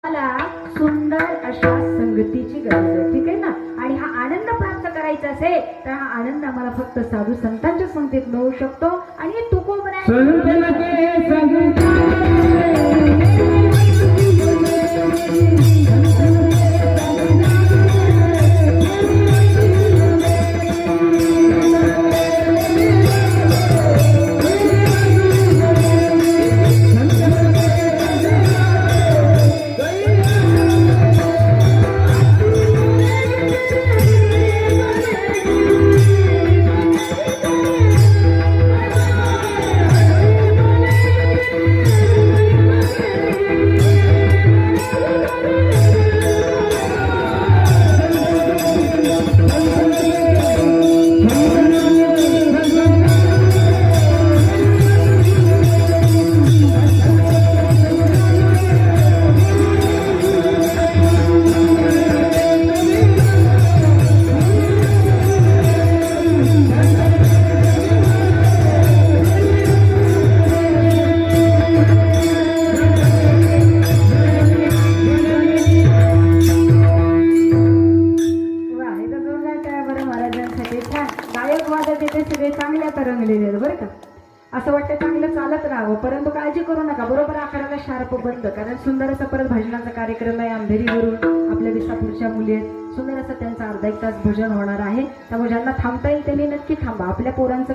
मला सुंदर अशा संगतीची गरज आहे, ठीक आहे ना. आणि हा आनंद प्राप्त करायचा असेल तर हा आनंद आम्हाला फक्त साधू संतांच्या संगतीत मिळू शकतो. आणि हे गायक वादक येते सगळे चांगल्या तरंगलेले आहेत बरं का. असं वाटतं चांगलं चालत राहावं, परंतु काळजी करू नका, बरोबर आकाराला शार्प बंद. कारण सुंदर असा परत भजनाचा कार्यक्रम आहे अंधेरीवरून. आपल्या विसापूरच्या मुली आहेत, सुंदर असं त्यांचा अर्धा एक तास भजन होणार आहे. त्यामुळे ज्यांना थांबता येईल त्यांनी नक्की थांबा. आपल्या पोरांचं